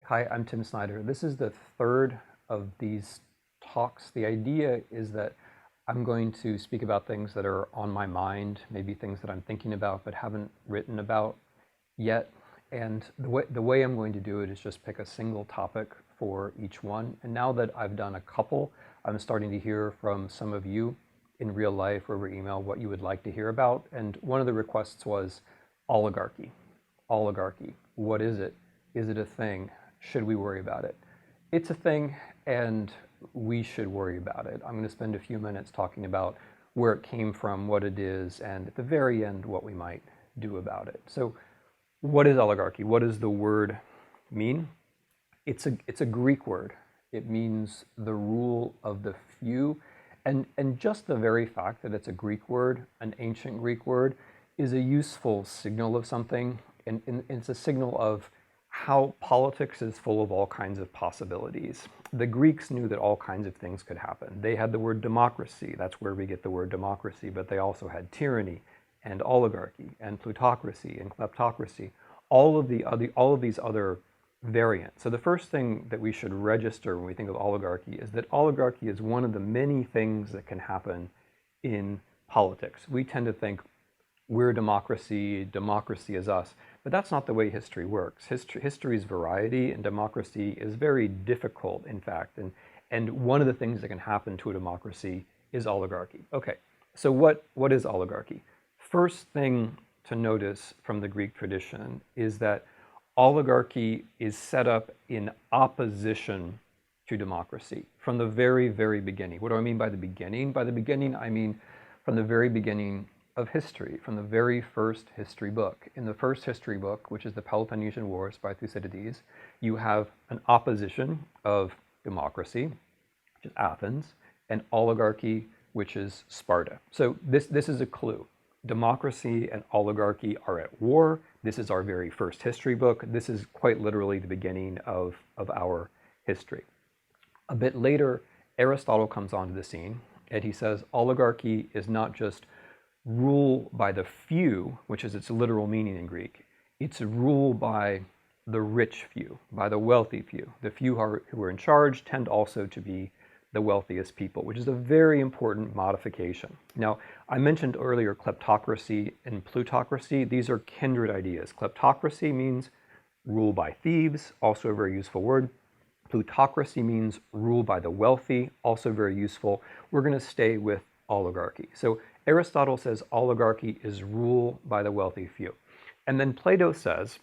Hi, I'm Tim Snyder. This is the third of these talks. The idea is that I'm going to speak about things that are on my mind, maybe things that I'm thinking about but haven't written about yet. And the way I'm going to do it is just pick a single topic for each one. And now that I've done a couple, I'm starting to hear from some of you in real life or over email what you would like to hear about. And one of the requests was oligarchy. Oligarchy. What is it? Is it a thing? Should we worry about it? It's a thing, and we should worry about it. I'm going to spend a few minutes talking about where it came from, what it is, and at the very end, what we might do about it. So what is oligarchy? What does the word mean? It's a Greek word. It means the rule of the few. And just the very fact that it's a Greek word, an ancient Greek word, is a useful signal of something. And it's a signal of how politics is full of all kinds of possibilities. The Greeks knew that all kinds of things could happen. They had the word democracy. That's where we get the word democracy. But they also had tyranny and oligarchy and plutocracy and kleptocracy. All of these other variants. So the first thing that we should register when we think of oligarchy is that oligarchy is one of the many things that can happen in politics. We tend to think we're democracy, democracy is us. But that's not the way history works. History is variety, and democracy is very difficult, in fact. And one of the things that can happen to a democracy is oligarchy. Okay, so what is oligarchy? First thing to notice from the Greek tradition is that oligarchy is set up in opposition to democracy from the very, very beginning. What do I mean by the beginning? By the beginning, I mean from the very beginning of history, from the very first history book. In the first history book, which is the Peloponnesian Wars by Thucydides, you have an opposition of democracy, which is Athens, and oligarchy, which is Sparta. So this is a clue. Democracy and oligarchy are at war. This is our very first history book. This is quite literally the beginning of our history. A bit later, Aristotle comes onto the scene, and he says oligarchy is not just rule by the few, which is its literal meaning in Greek. It's rule by the rich few, by the wealthy few. The few who are in charge tend also to be the wealthiest people, which is a very important modification. Now, I mentioned earlier kleptocracy and plutocracy. These are kindred ideas. Kleptocracy means rule by thieves, also a very useful word. Plutocracy means rule by the wealthy, also very useful. We're going to stay with oligarchy. So Aristotle says oligarchy is rule by the wealthy few. And then Plato says,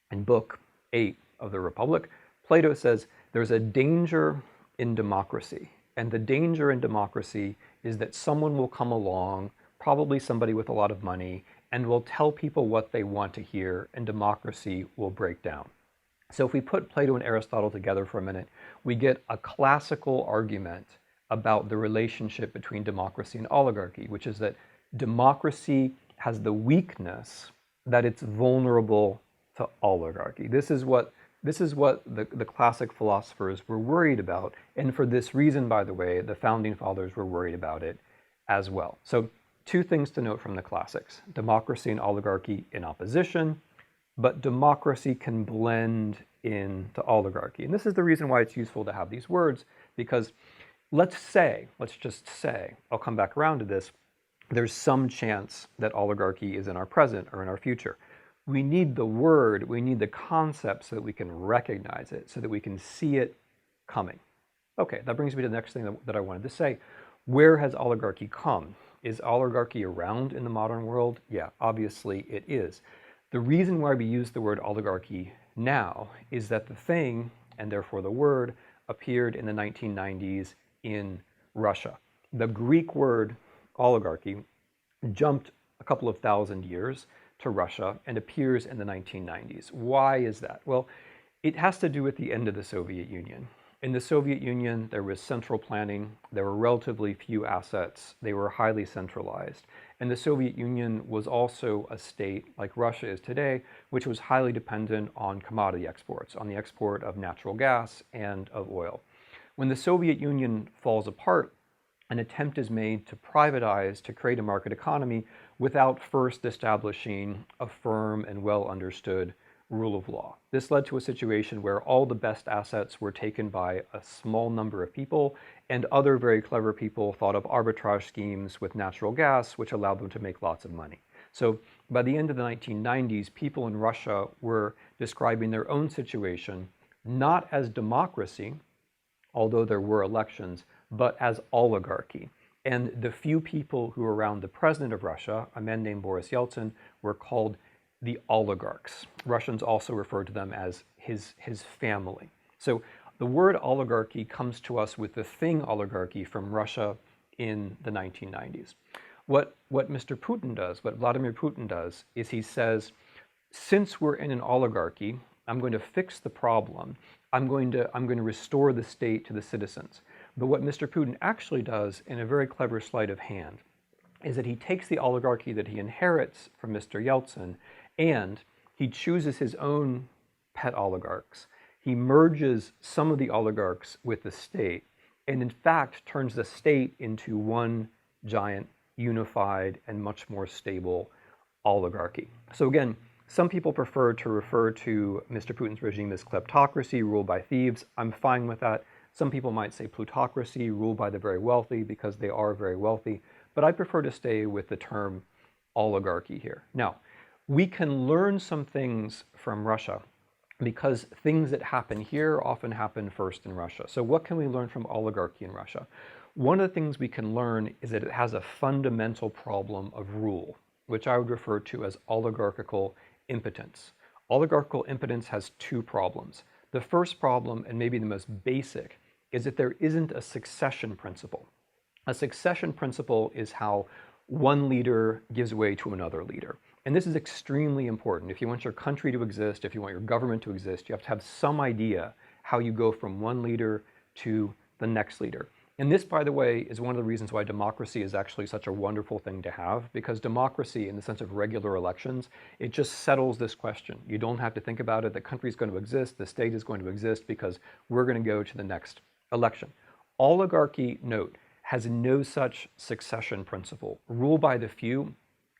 in book 8 of the Republic, Plato says there's a danger in democracy. And the danger in democracy is that someone will come along, probably somebody with a lot of money, and will tell people what they want to hear, and democracy will break down. So if we put Plato and Aristotle together for a minute, we get a classical argument about the relationship between democracy and oligarchy, which is that democracy has the weakness that it's vulnerable to oligarchy. This is what the classic philosophers were worried about, and for this reason, by the way, the founding fathers were worried about it as well. So two things to note from the classics: democracy and oligarchy in opposition, but democracy can blend into oligarchy. And this is the reason why it's useful to have these words, because let's just say, I'll come back around to this, there's some chance that oligarchy is in our present or in our future. We need the word, we need the concept so that we can recognize it, so that we can see it coming. Okay, that brings me to the next thing that I wanted to say. Where has oligarchy come? Is oligarchy around in the modern world? Yeah, obviously it is. The reason why we use the word oligarchy now is that the thing, and therefore the word, appeared in the 1990s in Russia. The Greek word oligarchy jumped a couple of thousand years to Russia and appears in the 1990s. Why is that? Well, it has to do with the end of the Soviet Union. In the Soviet Union, there was central planning. There were relatively few assets. They were highly centralized. And the Soviet Union was also a state, like Russia is today, which was highly dependent on commodity exports, on the export of natural gas and of oil. When the Soviet Union falls apart, an attempt is made to privatize, to create a market economy without first establishing a firm and well understood rule of law. This led to a situation where all the best assets were taken by a small number of people, and other very clever people thought of arbitrage schemes with natural gas, which allowed them to make lots of money. So by the end of the 1990s, people in Russia were describing their own situation not as democracy, although there were elections, but as oligarchy. And the few people who were around the president of Russia, a man named Boris Yeltsin, were called the oligarchs. Russians also referred to them as his family. So the word oligarchy comes to us with the thing oligarchy from Russia in the 1990s. What Mr. Putin does, what Vladimir Putin does, is he says, since we're in an oligarchy, I'm going to fix the problem. I'm going to restore the state to the citizens. But what Mr. Putin actually does, in a very clever sleight of hand, is that he takes the oligarchy that he inherits from Mr. Yeltsin and he chooses his own pet oligarchs. He merges some of the oligarchs with the state and in fact turns the state into one giant, unified, and much more stable oligarchy. So again, some people prefer to refer to Mr. Putin's regime as kleptocracy, ruled by thieves. I'm fine with that. Some people might say plutocracy, ruled by the very wealthy, because they are very wealthy. But I prefer to stay with the term oligarchy here. Now, we can learn some things from Russia because things that happen here often happen first in Russia. So what can we learn from oligarchy in Russia? One of the things we can learn is that it has a fundamental problem of rule, which I would refer to as oligarchical impotence. Oligarchical impotence has two problems. The first problem, and maybe the most basic, is that there isn't a succession principle. A succession principle is how one leader gives way to another leader. And this is extremely important. If you want your country to exist, if you want your government to exist, you have to have some idea how you go from one leader to the next leader. And this, by the way, is one of the reasons why democracy is actually such a wonderful thing to have, because democracy, in the sense of regular elections, it just settles this question. You don't have to think about it. The country is going to exist. The state is going to exist because we're going to go to the next election. Oligarchy, note, has no such succession principle. Rule by the few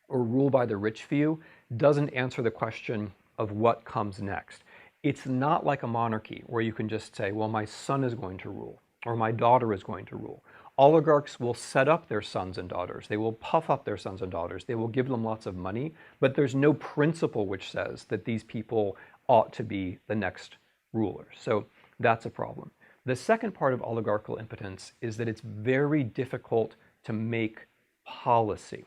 or rule by the rich few doesn't answer the question of what comes next. It's not like a monarchy where you can just say, well, my son is going to rule or my daughter is going to rule. Oligarchs will set up their sons and daughters. They will puff up their sons and daughters. They will give them lots of money, but there's no principle which says that these people ought to be the next rulers. So that's a problem. The second part of oligarchical impotence is that it's very difficult to make policy.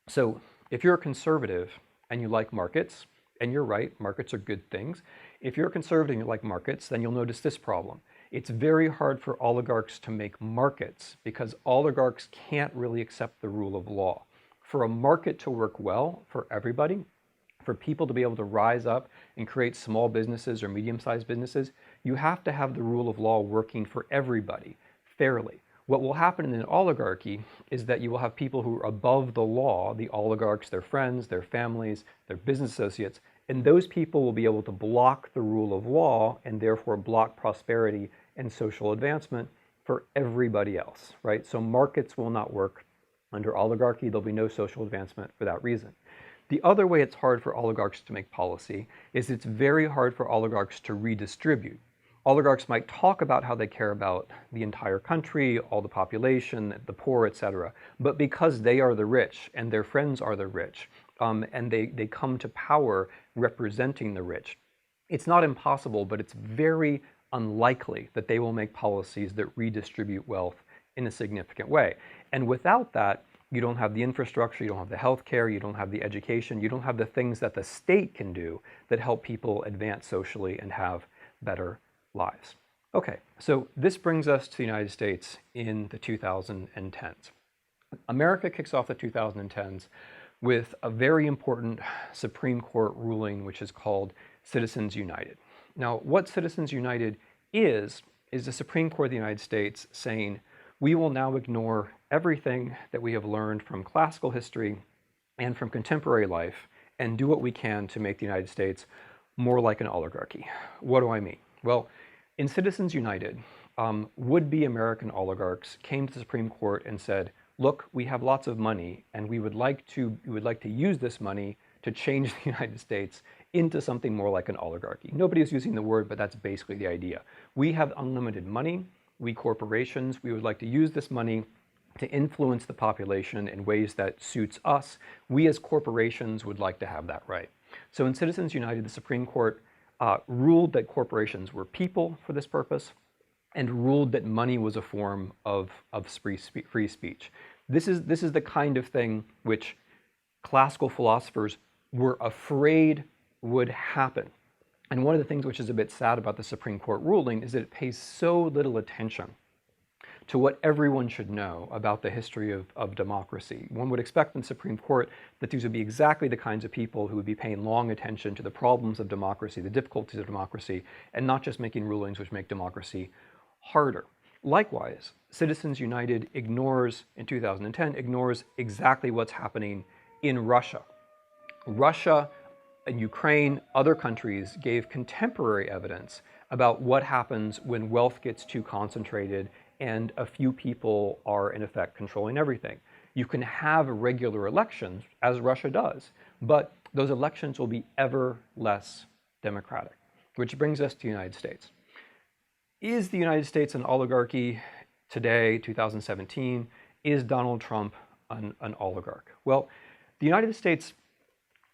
So if you're a conservative and you like markets, and you're right, markets are good things. If you're a conservative and you like markets, then you'll notice this problem. It's very hard for oligarchs to make markets because oligarchs can't really accept the rule of law. For a market to work well for everybody, for people to be able to rise up and create small businesses or medium-sized businesses, you have to have the rule of law working for everybody fairly. What will happen in an oligarchy is that you will have people who are above the law, the oligarchs, their friends, their families, their business associates, and those people will be able to block the rule of law and therefore block prosperity and social advancement for everybody else, right? So markets will not work under oligarchy. There'll be no social advancement for that reason. The other way it's hard for oligarchs to make policy is it's very hard for oligarchs to redistribute. Oligarchs might talk about how they care about the entire country, all the population, the poor, etc. But because they are the rich and their friends are the rich, and they come to power representing the rich, it's not impossible, but it's very unlikely that they will make policies that redistribute wealth in a significant way. And without that, you don't have the infrastructure, you don't have the healthcare, you don't have the education, you don't have the things that the state can do that help people advance socially and have better lives. Okay, so this brings us to the United States in the 2010s. America kicks off the 2010s with a very important Supreme Court ruling which is called Citizens United. Now, what Citizens United is the Supreme Court of the United States saying, we will now ignore everything that we have learned from classical history and from contemporary life and do what we can to make the United States more like an oligarchy. What do I mean? Well, in Citizens United, would-be American oligarchs came to the Supreme Court and said, look, we have lots of money and we would like to use this money to change the United States into something more like an oligarchy. Nobody is using the word, but that's basically the idea. We have unlimited money. We corporations, we would like to use this money to influence the population in ways that suits us. We as corporations would like to have that right. So in Citizens United, the Supreme Court ruled that corporations were people for this purpose, and ruled that money was a form of free speech. This is the kind of thing which classical philosophers were afraid would happen. And one of the things which is a bit sad about the Supreme Court ruling is that it pays so little attention to what everyone should know about the history of democracy. One would expect in the Supreme Court that these would be exactly the kinds of people who would be paying long attention to the problems of democracy, the difficulties of democracy, and not just making rulings which make democracy harder. Likewise, Citizens United ignores, in 2010, ignores exactly what's happening in Russia. Russia and Ukraine, other countries gave contemporary evidence about what happens when wealth gets too concentrated and a few people are in effect controlling everything. You can have regular elections, as Russia does, but those elections will be ever less democratic. Which brings us to the United States. Is the United States an oligarchy today, 2017? Is Donald Trump an oligarch? Well, the United States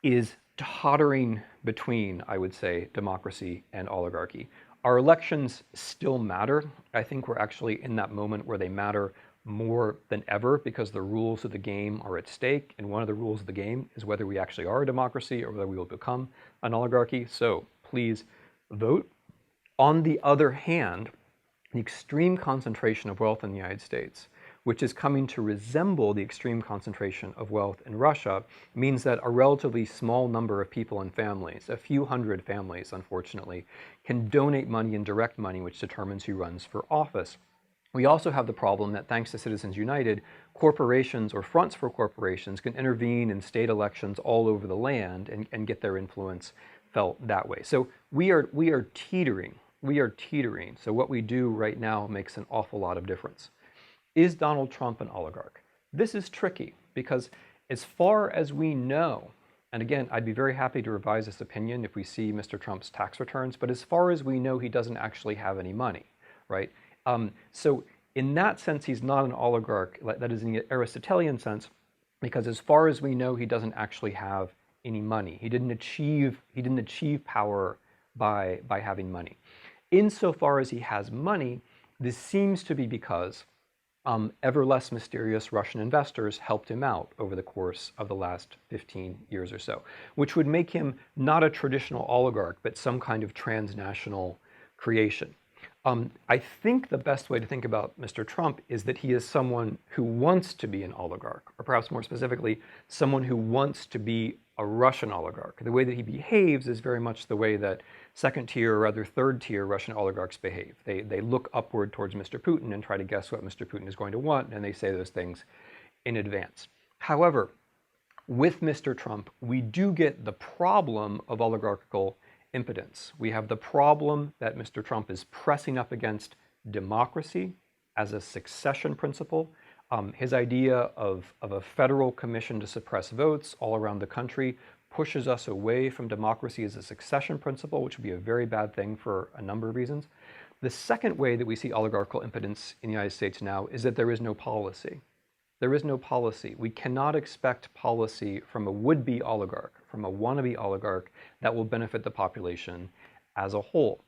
is tottering between, I would say, democracy and oligarchy. Our elections still matter. I think we're actually in that moment where they matter more than ever because the rules of the game are at stake. And one of the rules of the game is whether we actually are a democracy or whether we will become an oligarchy. So please vote. On the other hand, the extreme concentration of wealth in the United States, which is coming to resemble the extreme concentration of wealth in Russia, means that a relatively small number of people and families, a few hundred families, unfortunately, can donate money and direct money, which determines who runs for office. We also have the problem that thanks to Citizens United, corporations or fronts for corporations can intervene in state elections all over the land and get their influence felt that way. So we are teetering. We are teetering. So what we do right now makes an awful lot of difference. Is Donald Trump an oligarch? This is tricky because as far as we know, and again, I'd be very happy to revise this opinion if we see Mr. Trump's tax returns, but as far as we know, he doesn't actually have any money, right? So in that sense, he's not an oligarch, that is in the Aristotelian sense, because as far as we know, he doesn't actually have any money. He didn't achieve power by having money. Insofar as he has money, this seems to be because ever less mysterious Russian investors helped him out over the course of the last 15 years or so, which would make him not a traditional oligarch, but some kind of transnational creation. I think the best way to think about Mr. Trump is that he is someone who wants to be an oligarch, or perhaps more specifically, someone who wants to be a Russian oligarch. The way that he behaves is very much the way that second-tier or rather third-tier Russian oligarchs behave. They look upward towards Mr. Putin and try to guess what Mr. Putin is going to want, and they say those things in advance. However, with Mr. Trump, we do get the problem of oligarchical impotence. We have the problem that Mr. Trump is pressing up against democracy as a succession principle. His idea of a federal commission to suppress votes all around the country pushes us away from democracy as a succession principle, which would be a very bad thing for a number of reasons. The second way that we see oligarchical impotence in the United States now is that there is no policy. There is no policy. We cannot expect policy from a would-be oligarch, from a wannabe oligarch that will benefit the population as a whole.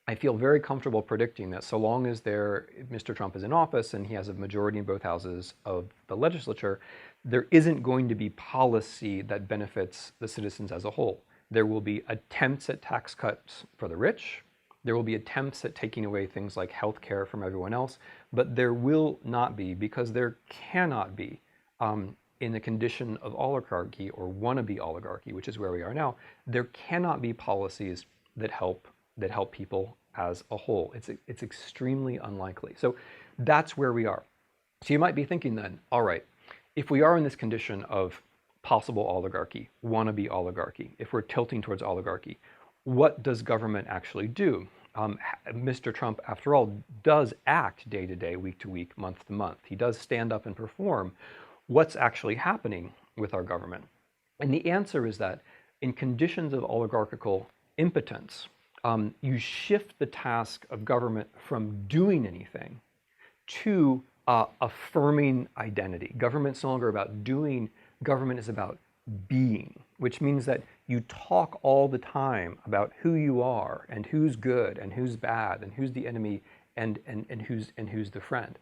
I feel very comfortable predicting that so long as Mr. Trump is in office and he has a majority in both houses of the legislature, there isn't going to be policy that benefits the citizens as a whole. There will be attempts at tax cuts for the rich. There will be attempts at taking away things like health care from everyone else, but there will not be, because there cannot be, in the condition of oligarchy or wannabe oligarchy, which is where we are now, there cannot be policies that help people as a whole. It's extremely unlikely. So that's where we are. So you might be thinking then, all right, if we are in this condition of possible oligarchy, wannabe oligarchy, if we're tilting towards oligarchy, what does government actually do? Mr. Trump, after all, does act day to day, week to week, month to month. He does stand up and perform. What's actually happening with our government? And the answer is that in conditions of oligarchical impotence, you shift the task of government from doing anything to affirming identity. Government's no longer about doing, government is about being, which means that you talk all the time about who you are and who's good and who's bad and who's the enemy and who's the friend.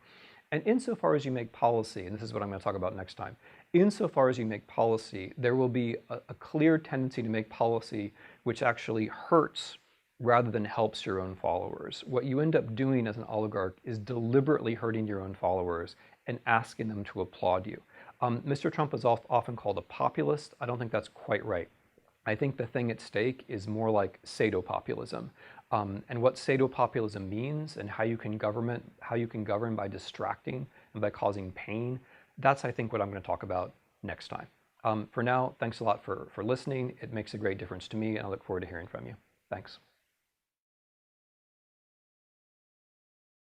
And insofar as you make policy, and this is what I'm going to talk about next time, insofar as you make policy, there will be a clear tendency to make policy which actually hurts rather than helps your own followers. What you end up doing as an oligarch is deliberately hurting your own followers and asking them to applaud you. Mr. Trump is often called a populist. I don't think that's quite right. I think the thing at stake is more like pseudo-populism. And what pseudo-populism means and how you can govern by distracting and by causing pain, that's, I think, what I'm going to talk about next time. For now, thanks a lot for listening. It makes a great difference to me, and I look forward to hearing from you. Thanks.